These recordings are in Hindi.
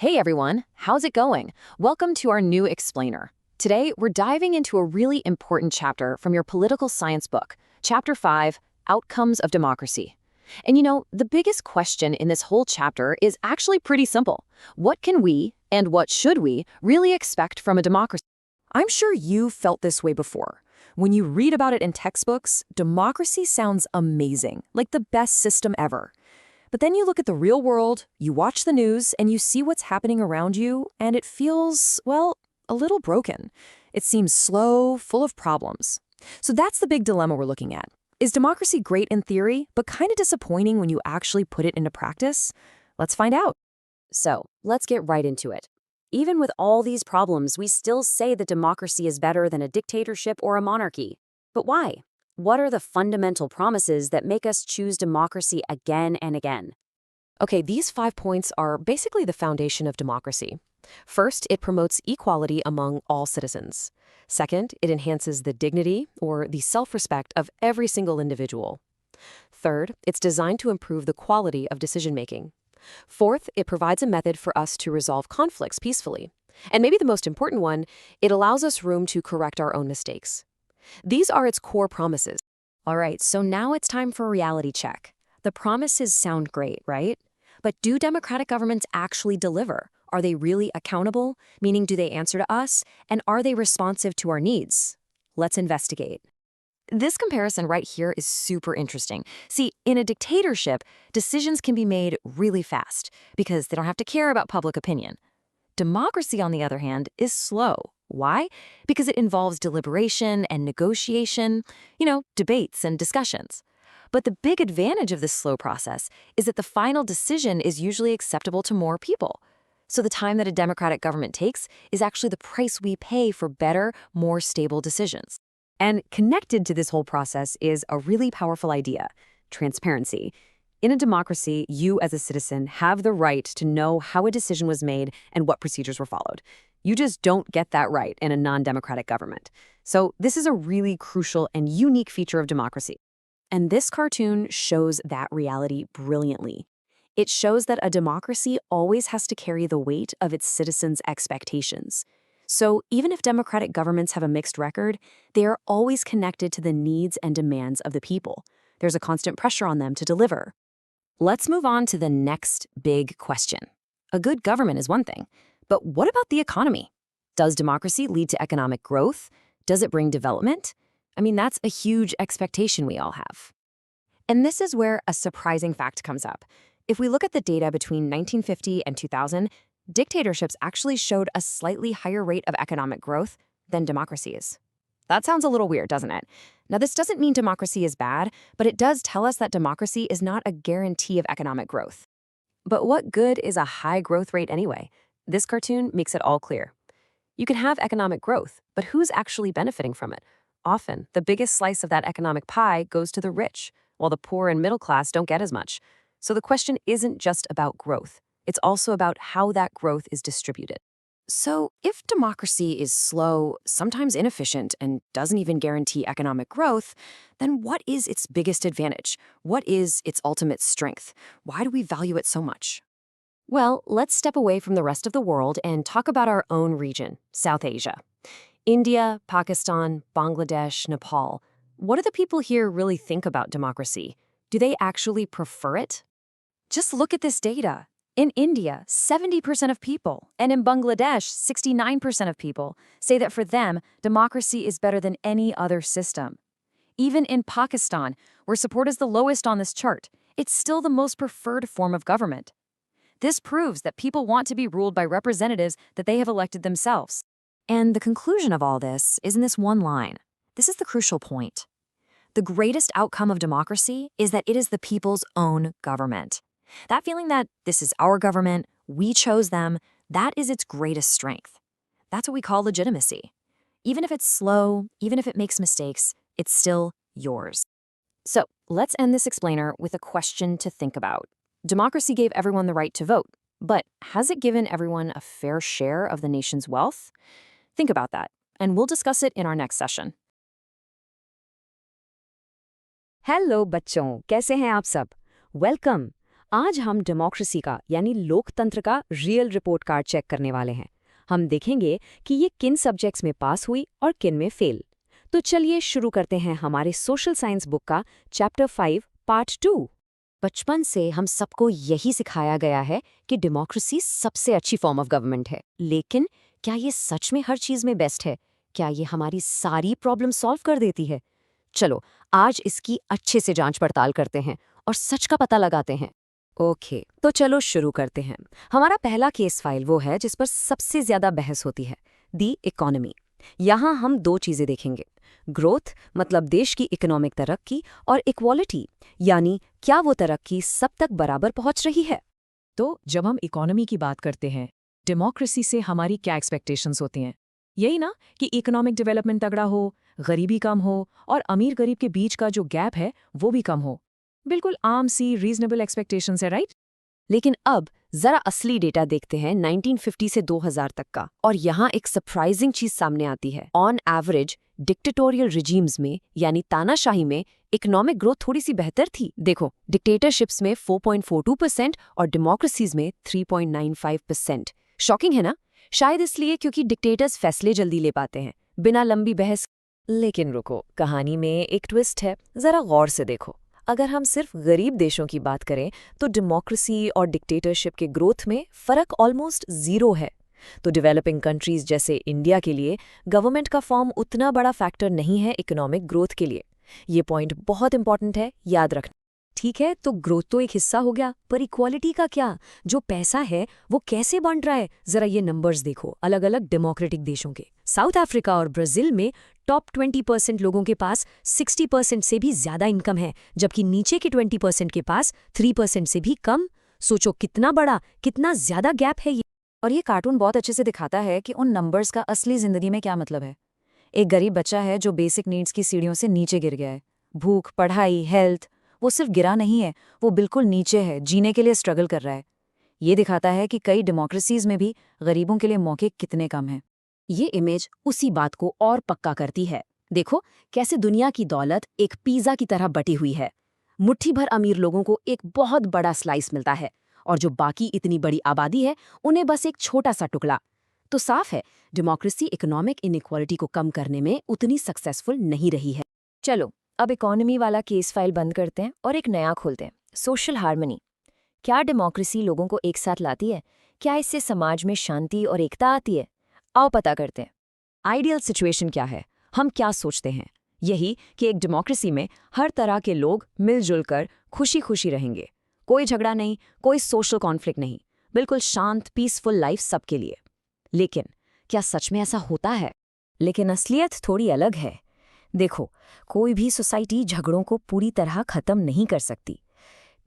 Hey everyone, how's it going? Welcome to our new explainer. Today, we're diving into a really important chapter from your political science book, Chapter 5, Outcomes of Democracy. And the biggest question in this whole chapter is actually pretty simple. What can we, and what should we, really expect from a democracy? I'm sure you've felt this way before. When you read about it in textbooks, democracy sounds amazing, like the best system ever. But then you look at the real world, you watch the news, and you see what's happening around you, and it feels, well, a little broken. It seems slow, full of problems. So that's the big dilemma we're looking at. Is democracy great in theory, but kind of disappointing when you actually put it into practice? Let's find out. So, let's get right into it. Even with all these problems, we still say that democracy is better than a dictatorship or a monarchy. But why? What are the fundamental promises that make us choose democracy again and again? Okay, these 5 points are basically the foundation of democracy. First, it promotes equality among all citizens. Second, it enhances the dignity or the self-respect of every single individual. Third, it's designed to improve the quality of decision-making. Fourth, it provides a method for us to resolve conflicts peacefully. And maybe the most important one, it allows us room to correct our own mistakes. These are its core promises. All right, so now it's time for a reality check. The promises sound great, right? But do democratic governments actually deliver? Are they really accountable? Meaning, do they answer to us? And are they responsive to our needs? Let's investigate. This comparison right here is super interesting. See, in a dictatorship, decisions can be made really fast because they don't have to care about public opinion. Democracy, on the other hand, is slow. Why? Because it involves deliberation and negotiation, debates and discussions. But the big advantage of this slow process is that the final decision is usually acceptable to more people. So the time that a democratic government takes is actually the price we pay for better, more stable decisions. And connected to this whole process is a really powerful idea: transparency. In a democracy, you as a citizen have the right to know how a decision was made and what procedures were followed. You just don't get that right in a non-democratic government. So this is a really crucial and unique feature of democracy. And this cartoon shows that reality brilliantly. It shows that a democracy always has to carry the weight of its citizens' expectations. So even if democratic governments have a mixed record, they are always connected to the needs and demands of the people. There's a constant pressure on them to deliver. Let's move on to the next big question. A good government is one thing, but what about the economy? Does democracy lead to economic growth? Does it bring development? I mean, that's a huge expectation we all have. And this is where a surprising fact comes up. If we look at the data between 1950 and 2000, dictatorships actually showed a slightly higher rate of economic growth than democracies. That sounds a little weird, doesn't it? Now, this doesn't mean democracy is bad, but it does tell us that democracy is not a guarantee of economic growth. But what good is a high growth rate anyway? This cartoon makes it all clear. You can have economic growth, but who's actually benefiting from it? Often, the biggest slice of that economic pie goes to the rich, while the poor and middle class don't get as much. So the question isn't just about growth. It's also about how that growth is distributed. So if democracy is slow, sometimes inefficient, and doesn't even guarantee economic growth, then what is its biggest advantage? What is its ultimate strength? Why do we value it so much? Well, let's step away from the rest of the world and talk about our own region, South Asia. India, Pakistan, Bangladesh, Nepal. What do the people here really think about democracy? Do they actually prefer it? Just look at this data. In India, 70% of people, and in Bangladesh, 69% of people, say that for them, democracy is better than any other system. Even in Pakistan, where support is the lowest on this chart, it's still the most preferred form of government. This proves that people want to be ruled by representatives that they have elected themselves. And the conclusion of all this is in this one line. This is the crucial point. The greatest outcome of democracy is that it is the people's own government. That feeling that this is our government, we chose them, that is its greatest strength. That's what we call legitimacy. Even if it's slow, even if it makes mistakes, it's still yours. So let's end this explainer with a question to think about. Democracy gave everyone the right to vote, but has it given everyone a fair share of the nation's wealth? Think about that, and we'll discuss it in our next session. Hello बच्चों, कैसे हैं आप सब? वेलकम। आज हम डेमोक्रेसी का यानी लोकतंत्र का रियल रिपोर्ट कार्ड चेक करने वाले हैं। हम देखेंगे कि ये किन सब्जेक्ट्स में पास हुई और किन में फेल। तो चलिए शुरू करते हैं हमारे सोशल साइंस बुक का चैप्टर 5 पार्ट 2। बचपन से हम सबको यही सिखाया गया है कि डेमोक्रेसी सबसे अच्छी फॉर्म ऑफ गवर्नमेंट है। लेकिन क्या ये सच में हर चीज में बेस्ट है? क्या ये हमारी सारी प्रॉब्लम सॉल्व कर देती है? चलो आज इसकी अच्छे से जांच पड़ताल करते हैं और सच का पता लगाते हैं। ओके, तो चलो शुरू करते हैं। हमारा पहला केस फाइल वो है जिस पर सबसे ज्यादा बहस होती है, दी इकोनॉमी। यहाँ हम दो चीजें देखेंगे, ग्रोथ मतलब देश की इकोनॉमिक तरक्की, और इक्वालिटी यानी क्या वो तरक्की सब तक बराबर पहुंच रही है। तो जब हम इकोनॉमी की बात करते हैं, डेमोक्रेसी से हमारी क्या एक्सपेक्टेशंस होती हैं? यही ना कि इकोनॉमिक डेवलपमेंट तगड़ा हो, गरीबी कम हो और अमीर गरीब के बीच का जो गैप है वो भी कम हो। बिल्कुल आम सी रीजनेबल एक्सपेक्टेशंस है, राइट? लेकिन अब जरा असली डेटा देखते हैं 1950 से 2000 तक का, और यहाँ एक सरप्राइजिंग चीज सामने आती है। ऑन एवरेज डिक्टेटोरियल रिजीम्स में यानी तानाशाही में इकोनॉमिक ग्रोथ थोड़ी सी बेहतर थी। देखो, डिक्टेटरशिप्स में 4.42% और डेमोक्रेसीज में 3.95%। शॉकिंग है ना? शायद इसलिए क्योंकि डिक्टेटर्स फैसले जल्दी ले पाते हैं बिना लंबी बहस। लेकिन रुको, कहानी में एक ट्विस्ट है, जरा गौर से देखो। अगर हम सिर्फ गरीब देशों की बात करें तो डेमोक्रेसी और डिक्टेटरशिप के ग्रोथ में फर्क ऑलमोस्ट जीरो है। तो डेवलपिंग कंट्रीज जैसे इंडिया के लिए गवर्नमेंट का फॉर्म उतना बड़ा फैक्टर नहीं है इकोनॉमिक ग्रोथ के लिए। ये पॉइंट बहुत इंपॉर्टेंट है, याद रखना। ठीक है, तो ग्रोथ तो एक हिस्सा हो गया, पर इक्वालिटी का क्या? जो पैसा है वो कैसे बंट रहा है? जरा ये नंबर्स देखो अलग अलग डेमोक्रेटिक देशों के। साउथ अफ्रीका और ब्राजील में टॉप 20% लोगों के पास 60% से भी ज्यादा इनकम है, जबकि नीचे के 20% के पास 3% से भी कम। सोचो कितना बड़ा, कितना ज्यादा गैप है ये। और ये कार्टून बहुत अच्छे से दिखाता है कि उन नंबर्स का असली जिंदगी में क्या मतलब है। एक गरीब बच्चा है जो बेसिक नीड्स की सीढ़ियों से नीचे गिर गया है। भूख, पढ़ाई, हेल्थ, वो सिर्फ गिरा नहीं है, वो बिल्कुल नीचे है, जीने के लिए स्ट्रगल कर रहा है। ये दिखाता है कि कई डेमोक्रेसीज में भी गरीबों के लिए मौके कितने कम हैं। ये इमेज उसी बात को और पक्का करती है। देखो कैसे दुनिया की दौलत एक पिज़्ज़ा की तरह बटी हुई है। मुट्ठी भर अमीर लोगों को एक बहुत बड़ा स्लाइस मिलता है, और जो बाकी इतनी बड़ी आबादी है उन्हें बस एक छोटा सा टुकड़ा। तो साफ है, डेमोक्रेसी इकोनॉमिक इनइक्वालिटी को कम करने में उतनी सक्सेसफुल नहीं रही है। चलो अब इकोनॉमी वाला केस फाइल बंद करते हैं और एक नया खोलते हैं, सोशल हार्मनी। क्या डेमोक्रेसी लोगों को एक साथ लाती है? क्या इससे समाज में शांति और एकता आती है? आओ पता करते हैं। आइडियल सिचुएशन क्या है? हम क्या सोचते हैं? यही कि एक डेमोक्रेसी में हर तरह के लोग मिलजुल कर खुशी खुशी रहेंगे, कोई झगड़ा नहीं, कोई सोशल कॉन्फ्लिक्ट नहीं, बिल्कुल शांत पीसफुल लाइफ सबके लिए। लेकिन क्या सच में ऐसा होता है? लेकिन असलियत थोड़ी अलग है। देखो, कोई भी सोसाइटी झगड़ों को पूरी तरह खत्म नहीं कर सकती।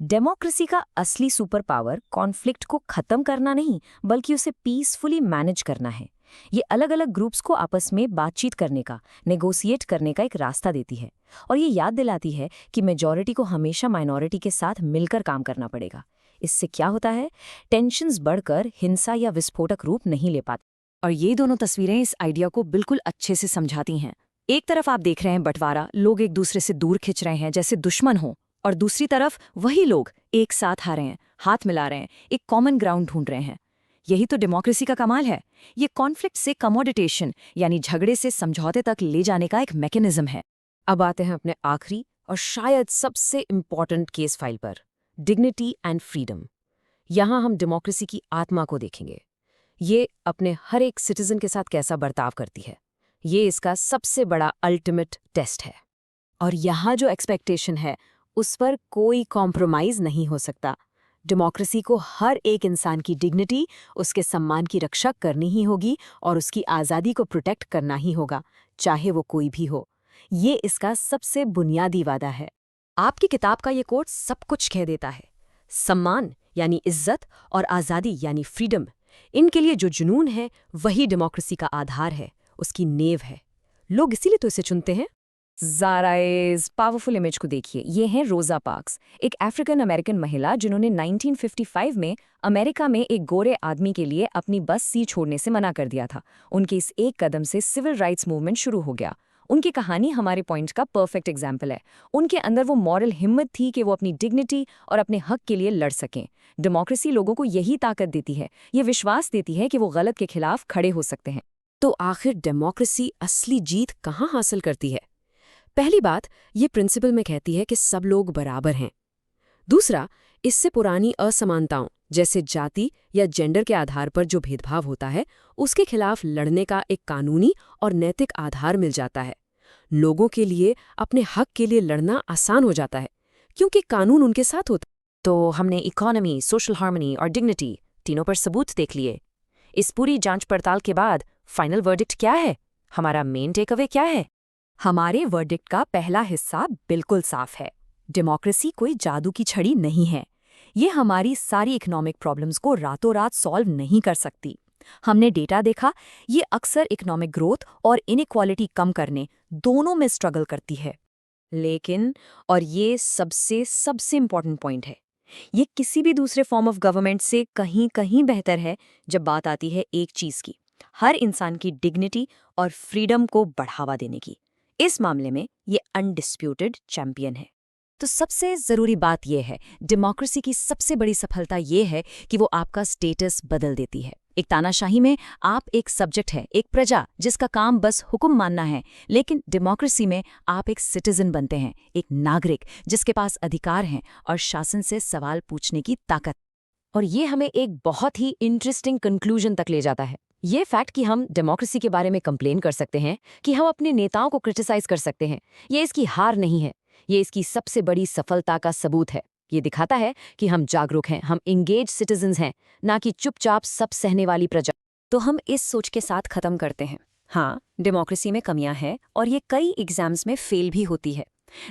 डेमोक्रेसी का असली सुपर पावर कॉन्फ्लिक्ट को खत्म करना नहीं, बल्कि उसे पीसफुली मैनेज करना है। ये अलग अलग ग्रुप्स को आपस में बातचीत करने का, नेगोशिएट करने का एक रास्ता देती है, और ये याद दिलाती है कि मेजॉरिटी को हमेशा माइनॉरिटी के साथ मिलकर काम करना पड़ेगा। इससे क्या होता है? टेंशन्स बढ़कर हिंसा या विस्फोटक रूप नहीं ले पाती। और ये दोनों तस्वीरें इस आइडिया को बिल्कुल अच्छे से समझाती हैं। एक तरफ आप देख रहे हैं बंटवारा, लोग एक दूसरे से दूर खिंच रहे हैं जैसे दुश्मन हो, और दूसरी तरफ वही लोग एक साथ आ रहे हैं, हाथ मिला रहे हैं, एक कॉमन ग्राउंड ढूंढ रहे हैं। यही तो डेमोक्रेसी का कमाल है। ये कॉन्फ्लिक्ट से कमोडिटेशन यानी झगड़े से समझौते तक ले जाने का एक मैकेनिज्म है। अब आते हैं अपने आखिरी और शायद सबसे इम्पॉर्टेंट केस फाइल पर, डिग्निटी एंड फ्रीडम। यहाँ हम डेमोक्रेसी की आत्मा को देखेंगे। ये अपने हर एक सिटीजन के साथ कैसा बर्ताव करती है। ये इसका सबसे बड़ा अल्टीमेट टेस्ट है। और यहाँ जो एक्सपेक्टेशन है उस पर कोई कॉम्प्रोमाइज नहीं हो सकता। डेमोक्रेसी को हर एक इंसान की डिग्निटी, उसके सम्मान की रक्षा करनी ही होगी, और उसकी आज़ादी को प्रोटेक्ट करना ही होगा, चाहे वो कोई भी हो। ये इसका सबसे बुनियादी वादा है। आपकी किताब का ये कोट सब कुछ कह देता है। सम्मान यानी इज्जत, और आज़ादी यानी फ्रीडम, इनके लिए जो जुनून है वही डेमोक्रेसी का आधार है, उसकी नींव है। लोग इसीलिए तो इसे चुनते हैं। ज़रा इस पावरफुल इमेज को देखिए। ये हैं रोज़ा पार्क्स, एक अफ्रीकन अमेरिकन महिला जिन्होंने 1955 में अमेरिका में एक गोरे आदमी के लिए अपनी बस सी छोड़ने से मना कर दिया था। उनके इस एक कदम से सिविल राइट्स मूवमेंट शुरू हो गया। उनकी कहानी हमारे पॉइंट का परफेक्ट एग्जाम्पल है। उनके अंदर वो मॉरल हिम्मत थी कि वो अपनी डिग्निटी और अपने हक के लिए लड़ सकें। डेमोक्रेसी लोगों को यही ताकत देती है, ये विश्वास देती है कि वो गलत के खिलाफ खड़े हो सकते हैं। तो आखिर डेमोक्रेसी असली जीत कहाँ हासिल करती है? पहली बात, ये प्रिंसिपल में कहती है कि सब लोग बराबर हैं। दूसरा, इससे पुरानी असमानताओं जैसे जाति या जेंडर के आधार पर जो भेदभाव होता है, उसके खिलाफ लड़ने का एक कानूनी और नैतिक आधार मिल जाता है। लोगों के लिए अपने हक के लिए लड़ना आसान हो जाता है, क्योंकि कानून उनके साथ होता है। तो हमने इकोनॉमी, सोशल हार्मनी और डिग्निटी तीनों पर सबूत देख लिए। इस पूरी जांच पड़ताल के बाद फाइनल वर्डिक्ट क्या है? हमारा मेन टेक अवे क्या है? हमारे वर्डिक्ट का पहला हिस्सा बिल्कुल साफ है। डेमोक्रेसी कोई जादू की छड़ी नहीं है। ये हमारी सारी इकोनॉमिक प्रॉब्लम्स को रातों रात सॉल्व नहीं कर सकती। हमने डेटा देखा, ये अक्सर इकोनॉमिक ग्रोथ और इनइक्वालिटी कम करने दोनों में स्ट्रगल करती है। लेकिन, और ये सबसे इम्पॉर्टेंट पॉइंट है, ये किसी भी दूसरे फॉर्म ऑफ गवर्नमेंट से कहीं कहीं बेहतर है जब बात आती है एक चीज़ की, हर इंसान की डिग्निटी और फ्रीडम को बढ़ावा देने की। इस मामले में ये अनडिस्प्यूटेड चैंपियन है। तो सबसे ज़रूरी बात यह है, डेमोक्रेसी की सबसे बड़ी सफलता ये है कि वो आपका स्टेटस बदल देती है। एक तानाशाही में आप एक सब्जेक्ट है, एक प्रजा जिसका काम बस हुक्म मानना है, लेकिन डेमोक्रेसी में आप एक सिटीजन बनते हैं, एक नागरिक जिसके पास अधिकार हैं और शासन से सवाल पूछने की ताकत। और ये हमें एक बहुत ही इंटरेस्टिंग कंक्लूजन तक ले जाता है। ये फैक्ट कि हम डेमोक्रेसी के बारे में कंप्लेन कर सकते हैं, कि हम अपने नेताओं को क्रिटिसाइज कर सकते हैं, ये इसकी हार नहीं है, ये इसकी सबसे बड़ी सफलता का सबूत है। ये दिखाता है कि हम जागरूक हैं, हम इंगेज सिटीजन्स हैं, ना कि चुपचाप सब सहने वाली प्रजा। तो हम इस सोच के साथ खत्म करते हैं, हाँ, डेमोक्रेसी में कमियां हैं और ये कई एग्जाम्स में फेल भी होती है,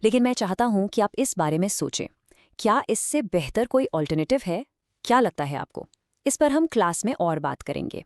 लेकिन मैं चाहता हूं कि आप इस बारे में सोचें, क्या इससे बेहतर कोई ऑल्टरनेटिव है? क्या लगता है आपको? इस पर हम क्लास में और बात करेंगे।